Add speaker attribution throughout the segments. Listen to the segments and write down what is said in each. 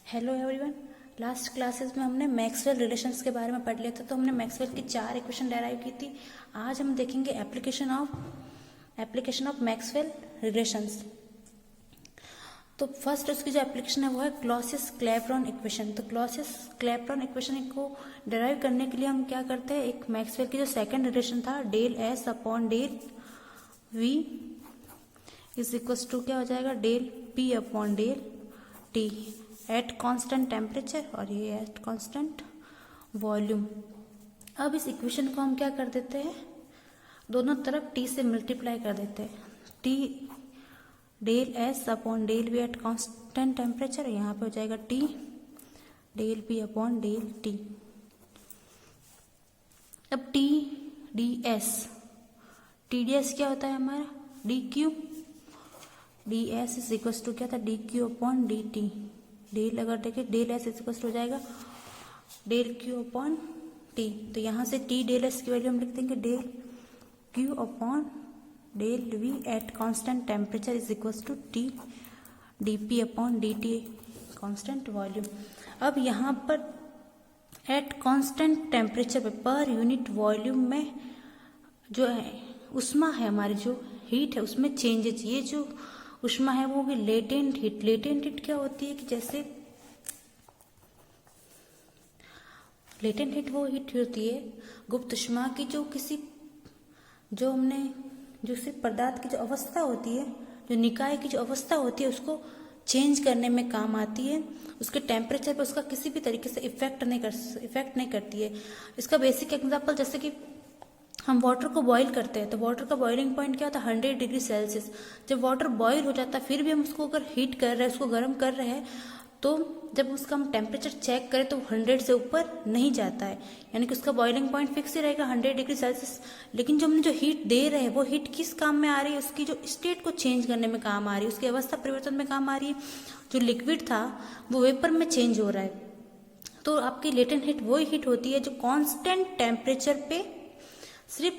Speaker 1: Hello everyone. Last classes में हमने Maxwell relations के बारे में पढ़ लिया था, तो हमने मैक्सवेल की 4 इक्वेशन डेराइव की थी। आज हम देखेंगे एप्लीकेशन ऑफ मैक्सवेल रिलेशंस। तो फर्स्ट उसकी जो एप्लीकेशन है वो है क्लॉसियस-क्लैपेरॉन इक्वेशन। तो क्लॉसियस-क्लैपेरॉन इक्वेशन को डेराइव करने के लिए हम क्या करते हैं, एक मैक्सवेल की जो सेकंड रिलेशन था del S upon del we is equals to क्या हो जाएगा, del P upon del T at constant temperature और ये एट कांस्टेंट वॉल्यूम। अब इस इक्वेशन को हम क्या कर देते हैं, दोनों तरफ टी से मल्टीप्लाई कर देते हैं। T del S upon del we at constant temperature, यहाँ पे हो जाएगा T del P upon del t. अब टी डी एस क्या होता है हमारा, d Q d s is equal to क्या था, d Q upon D T. Del अगर देखें, डेल एस इज इक्वल हो जाएगा डेल क्यू अपॉन टी। तो यहाँ से टी डेल एस की वैल्यू हम लिख देंगे del Q upon del we at constant temperature is equal to T D P upon D T constant volume. अब यहाँ पर एट कांस्टेंट टेम्परेचर पर यूनिट वॉल्यूम में जो है उष्मा है, हमारी जो हीट है उसमें चेंजेस, ये जो उष्मा है वो भी लेटेंट हीट। लेटेंट हीट क्या होती है कि जैसे लेटेंट हीट वो हीट होती है गुप्त उष्मा की, जो किसी पदार्थ की जो अवस्था होती है, जो निकाय की जो अवस्था होती है उसको चेंज करने में काम आती है। उसके टेम्परेचर पर उसका किसी भी तरीके से इफेक्ट नहीं करती है। इसका बेसिक एग्जांपल, जैसे कि हम वाटर को बॉईल करते हैं तो वाटर का बॉइलिंग पॉइंट क्या होता है, 100 डिग्री सेल्सियस। जब वाटर बॉईल हो जाता है फिर भी हम उसको अगर हीट कर रहे हैं, उसको गर्म कर रहे हैं, तो जब उसका हम टेम्परेचर चेक करें तो 100 से ऊपर नहीं जाता है, यानी कि उसका बॉइलिंग पॉइंट फिक्स ही रहेगा 100 डिग्री सेल्सियस। लेकिन जो हमने जो हीट दे रहे हैं वो हीट किस काम में आ रही है, उसकी जो स्टेट को चेंज करने में काम आ रही है, उसकी अवस्था परिवर्तन में काम आ रही है। जो लिक्विड था वो वेपर में चेंज हो रहा है। तो आपकी लेटेंट हीट वही हीट होती है जो कॉन्स्टेंट टेम्परेचर पे सिर्फ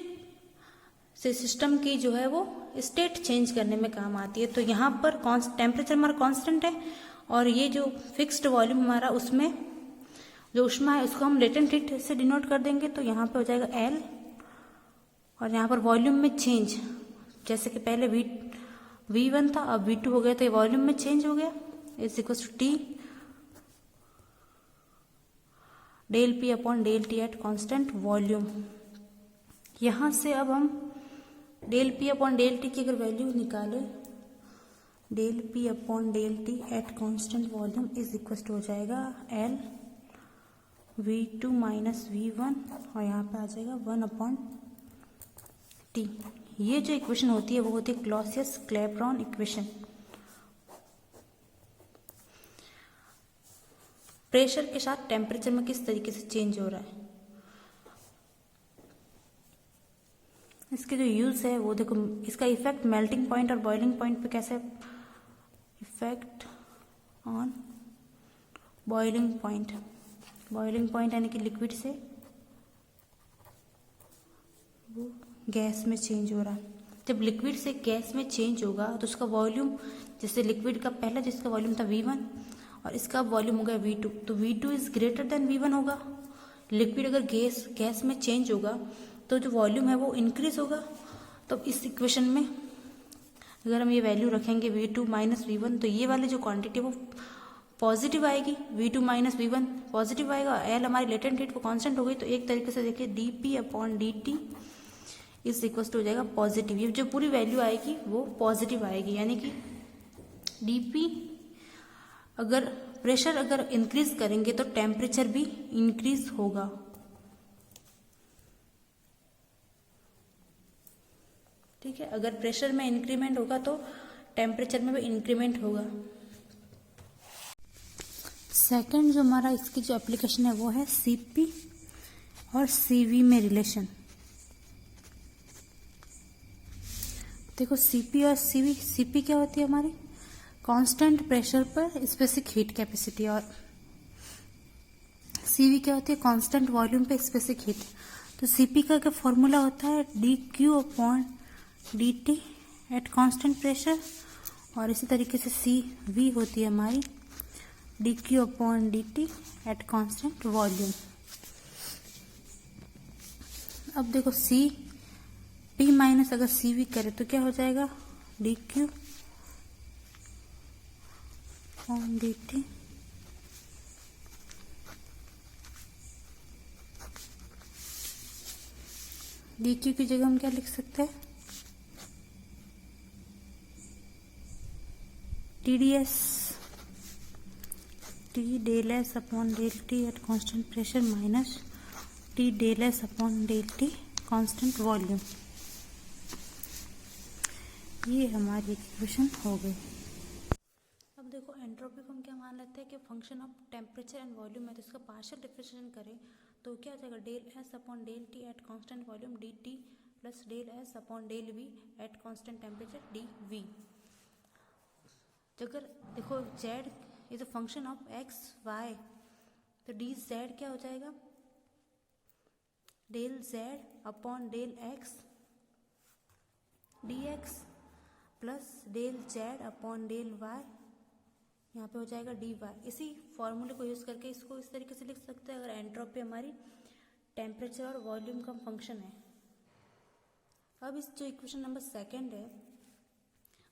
Speaker 1: सिस्टम की जो है वो स्टेट चेंज करने में काम आती है। तो यहाँ पर टेम्परेचर हमारा कांस्टेंट है और ये जो फिक्स्ड वॉल्यूम हमारा, उसमें जो उष्मा है उसको हम लेटेंट हीट से डिनोट कर देंगे। तो यहाँ पे हो जाएगा एल, और यहाँ पर वॉल्यूम में चेंज, जैसे कि पहले V1 था अब V2 हो गया, तो ये वॉल्यूम में चेंज हो गया, is equal to T del P upon del T at constant volume. यहाँ से अब हम del P upon del T की अगर वैल्यू निकालें, del P upon del T at constant volume is equal to हो जाएगा एल V2 माइनस V1, और यहाँ पे आ जाएगा 1 अपॉन टी। ये जो इक्वेशन होती है वो होती है क्लॉसियस-क्लैपेरॉन इक्वेशन। प्रेशर के साथ टेम्परेचर में किस तरीके से चेंज हो रहा है, इसके जो यूज है वो देखो। इसका इफेक्ट मेल्टिंग पॉइंट और बॉइलिंग पॉइंट पे कैसे, इफेक्ट ऑन बॉइलिंग पॉइंट यानी कि लिक्विड से वो गैस में चेंज हो रहा है। जब लिक्विड से गैस में चेंज होगा तो उसका वॉल्यूम, जैसे लिक्विड का पहला जिसका वॉल्यूम था V1 और इसका वॉल्यूम हो गया V2, तो V2 is greater than V1 होगा। लिक्विड अगर गैस में चेंज होगा तो जो वॉल्यूम है वो इंक्रीज होगा। तो इस इक्वेशन में अगर हम ये वैल्यू रखेंगे V2 माइनस V1, तो ये वाली जो क्वांटिटी वो पॉजिटिव आएगी, V2 माइनस V1 पॉजिटिव आएगा। एल हमारी लेटेंट हीट वो कांस्टेंट हो गई, तो एक तरीके से देखिए dP upon dt is equal to हो जाएगा पॉजिटिव। ये जो पूरी वैल्यू आएगी वो पॉजिटिव आएगी, यानी कि dP अगर प्रेशर अगर इंक्रीज करेंगे तो टेम्परेचर भी इंक्रीज होगा। ठीक है, अगर प्रेशर में इंक्रीमेंट होगा तो टेम्परेचर में भी इंक्रीमेंट होगा। सेकंड जो हमारा इसकी जो एप्लीकेशन है वो है Cp और Cv में रिलेशन। देखो Cp और Cp क्या होती है हमारी, कांस्टेंट प्रेशर पर स्पेसिफिक हीट कैपेसिटी, और Cv क्या होती है, कांस्टेंट वॉल्यूम पे स्पेसिफिक हीट। तो Cp का क्या फॉर्मूला होता है, dQ upon dt eight constant pressure, और इसी तरीके से CV होती है हमारी D Q upon D T at constant volume. अब देखो सी पी माइनस अगर सी वी करे तो क्या हो जाएगा, D Q upon D T D Q की जगह हम क्या लिख सकते हैं, T D S T del S upon del T at constant pressure minus T del S upon del T constant volume. ये हमारी इक्वेशन हो गई। अब देखो एंट्रोपी को हम क्या मान लेते हैं कि function of temperature and volume है, तो इसका पार्शियल डिफरेंशिएशन करें तो क्या हो जाएगा, del S upon del T at constant volume D T plus del S upon del we at constant temperature D V. अगर देखो z is a function of x y, तो डी जेड क्या हो जाएगा, del z upon del x D X plus del z upon del y, यहाँ पे हो जाएगा डी वाई। इसी फॉर्मूले को यूज़ करके इसको इस तरीके से लिख सकते हैं, अगर एंट्रोपी हमारी टेम्परेचर और वॉल्यूम का फंक्शन है। अब इस जो इक्वेशन नंबर सेकंड है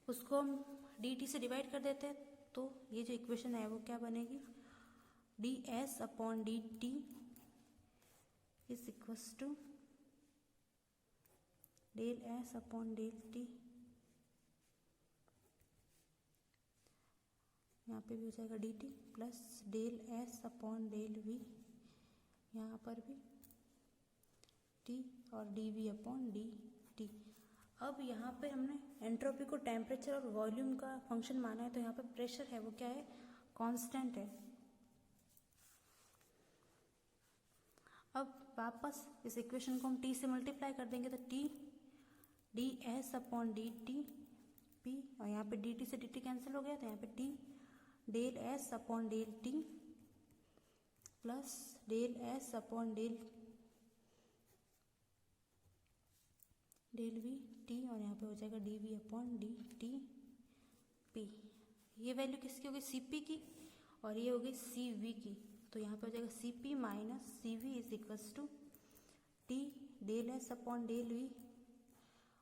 Speaker 1: उसको हम डी टी से डिवाइड कर देते हैं, तो ये जो इक्वेशन है वो क्या बनेगी, D S upon D T is equals to del S upon del T, यहाँ पे भी हो जाएगा D T plus del S upon del V, यहाँ पर भी टी और D V upon D T. अब यहाँ पे हमने एंट्रोपी को टेम्परेचर और वॉल्यूम का फंक्शन माना है, तो यहाँ पे प्रेशर है वो क्या है, कांस्टेंट है। अब वापस इस इक्वेशन को हम टी से मल्टीप्लाई कर देंगे, तो T D S upon D T P, और यहाँ पे डी टी से डी टी कैंसिल हो गया, तो यहाँ पे T del S upon del T plus del S upon del V T, और यहाँ पे हो जाएगा D V upon D T P. ये वैल्यू किसकी होगी, सी पी की, और ये होगी सी वी की, तो यहाँ पे हो जाएगा C P minus C V is equals to T del S upon del V,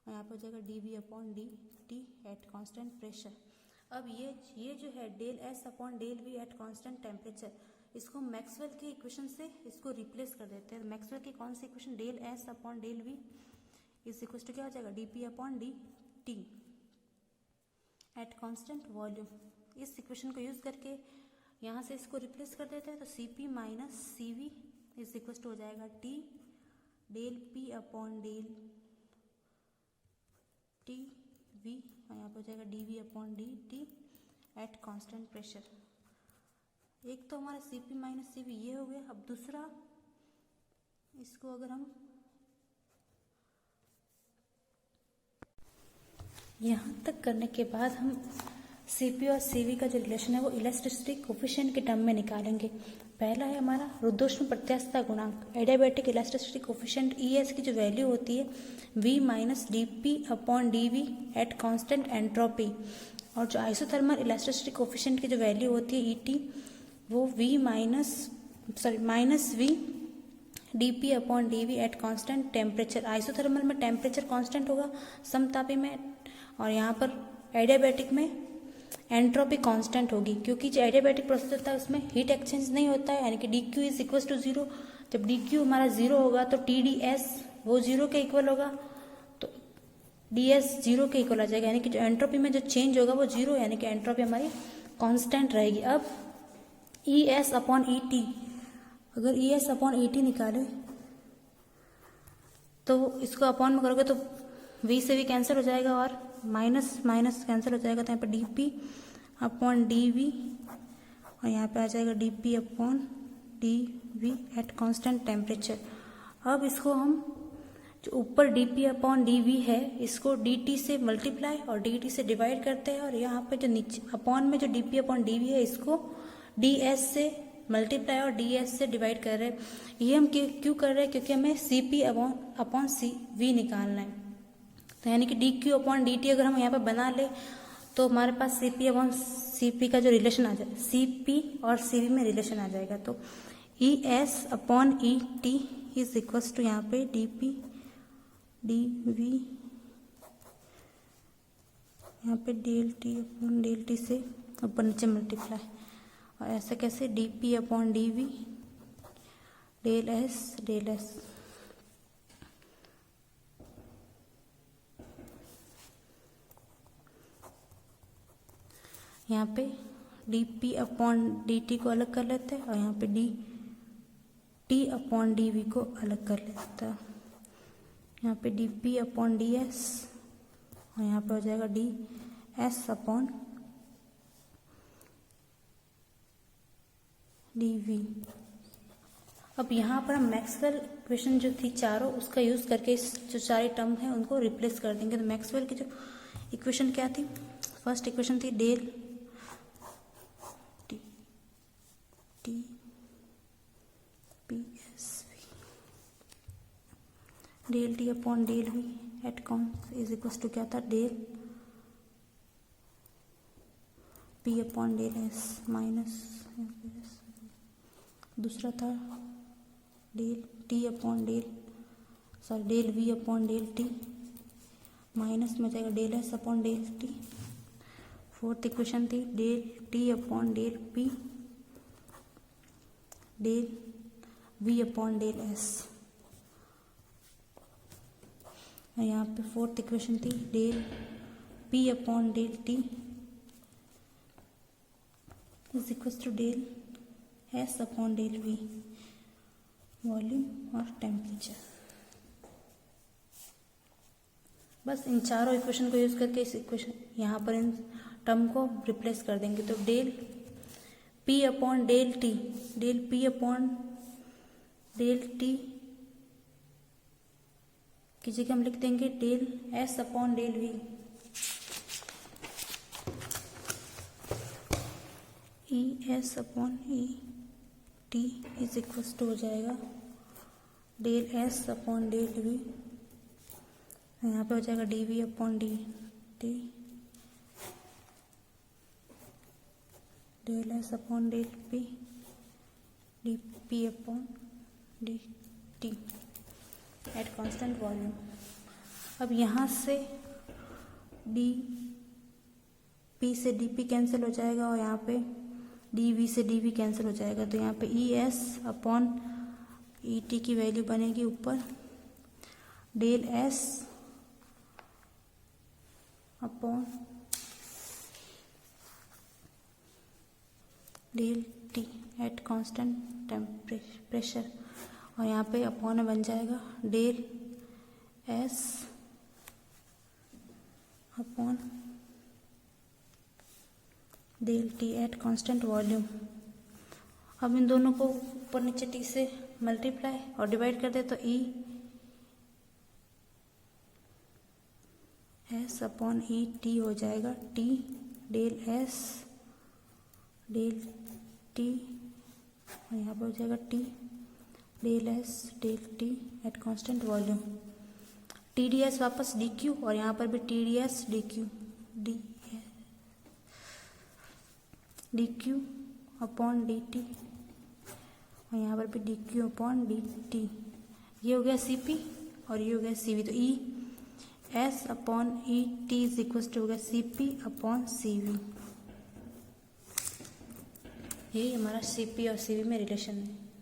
Speaker 1: और यहाँ पे हो जाएगा D V upon D T at constant pressure. अब ये जो है del S upon del we at constant temperature, इसको मैक्सवेल की इक्वेशन से इसको रिप्लेस कर देते हैं। मैक्सवेल की कौन सी equation, del S upon del we is equal to क्या हो जाएगा, D P upon D T at constant volume. इस इक्वेशन को यूज करके यहाँ से इसको रिप्लेस कर देते हैं, तो C P minus C V is equal to हो जाएगा T del P upon del T V, और यहाँ पर हो जाएगा D V upon D T at constant pressure. एक तो हमारा C P minus C V ये हो गया। अब दूसरा, इसको अगर हम यहाँ तक करने के बाद हम सी पी और सी वी का जो रिलेशन है वो इलास्टिसिटी कोफिशिएंट के टर्म में निकालेंगे। पहला है हमारा रुद्धोष्म प्रत्यास्थता गुणांक, adiabatic elasticity coefficient E S की जो वैल्यू होती है V minus D P upon D V at constant entropy, और जो आइसोथर्मल इलास्टिसिटी कोफिशिएंट की जो वैल्यू होती है ई टी वो minus V D P upon D V at constant temperature. Isothermal में टेम्परेचर कॉन्स्टेंट होगा समतापी में, और यहाँ पर एडियाबैटिक में एंट्रोपी कांस्टेंट होगी, क्योंकि जो एडियाबैटिक प्रोसेस होता है उसमें हीट एक्सचेंज नहीं होता है, यानी कि D Q is equal to zero. जब डी क्यू हमारा जीरो होगा तो टी डी एस वो जीरो के इक्वल होगा, तो डी एस जीरो के इक्वल आ जाएगा, यानी कि जो एंट्रोपी में जो चेंज होगा वो जीरो, यानी कि एंट्रोपी हमारी कांस्टेंट रहेगी। अब E S upon E T, अगर E S upon E T निकाले तो इसको अपॉन में करोगे तो वी से भी कैंसिल हो जाएगा और माइनस माइनस कैंसिल हो जाएगा, तो यहाँ पे D P upon D V, और यहाँ पे आ जाएगा D P upon D V at constant temperature. अब इसको हम जो ऊपर D P upon D V है इसको डी टी से मल्टीप्लाई और डी टी से डिवाइड करते हैं, और यहाँ पे जो नीचे अपॉन में जो D P upon D V है इसको डी एस से मल्टीप्लाई और डी एस से डिवाइड कर रहे हैं। ये हम क्यों कर रहे हैं, क्योंकि हमें C P upon C V निकालना है। तो यानी कि D Q upon D T अगर हम यहाँ पे बना ले तो हमारे पास C P upon C C P का जो रिलेशन आ जाए, सी पी और सी वी में रिलेशन आ जाएगा। तो E S upon E T is equals to यहाँ पे डी पी डी वी, यहाँ पे del T upon del T से ऊपर नीचे मल्टीप्लाई, और ऐसा कैसे D P upon D V del S del S. यहाँ पे D P upon D T को अलग कर लेते हैं और यहाँ पे D T upon D V को अलग कर लेते हैं। यहाँ पे D P upon D S और यहाँ पे हो जाएगा D S upon D V. अब यहाँ पर हम मैक्सवेल इक्वेशन जो थी चारों, उसका यूज़ करके इस जो सारे टर्म है उनको रिप्लेस कर देंगे। तो मैक्सवेल की जो इक्वेशन क्या थी, फर्स्ट इक्वेशन थी del T T P S V del T upon del we at con is equal to क्या था, del P upon del S minus, दूसरा था del T upon del V upon del T minus में जाएगा del S upon del T. Fourth equation थी del T upon del P del V upon del S. यहाँ पे fourth equation थी del P upon del T is equal to del S upon del V, volume और temperature. बस इन चारों equation को use करके इस इक्वेशन यहाँ पर इन टर्म को रिप्लेस कर देंगे। तो del P upon del T, del P upon del T की जगह हम लिख देंगे del S upon del V, E S upon E T is equals to हो जाएगा del S upon del V, यहाँ पे हो जाएगा D V upon D T del S upon del P D P upon D T at constant volume. अब यहाँ से D P से डी पी कैंसिल हो जाएगा और यहाँ पे डी वी से डी वी कैंसिल हो जाएगा। तो यहाँ पे E S upon E T की वैल्यू बनेगी ऊपर del S upon del T at constant temperature, और यहाँ पे अपॉन में बन जाएगा del S upon del T at constant volume. अब इन दोनों को ऊपर नीचे टी से मल्टीप्लाई और डिवाइड कर दे तो E S upon E T हो जाएगा T del S del T, और यहाँ पर हो जाएगा T del S del T at constant volume. T D S वापस डी क्यू, और यहाँ पर भी T D S D Q D Q upon D T, और यहाँ पर भी D Q upon D T. ये हो गया सी पी और ये हो गया सी वी। तो E S upon E T is equal to हो गया C P upon C V. यही हमारा सी पी और सी वी में रिलेशन है।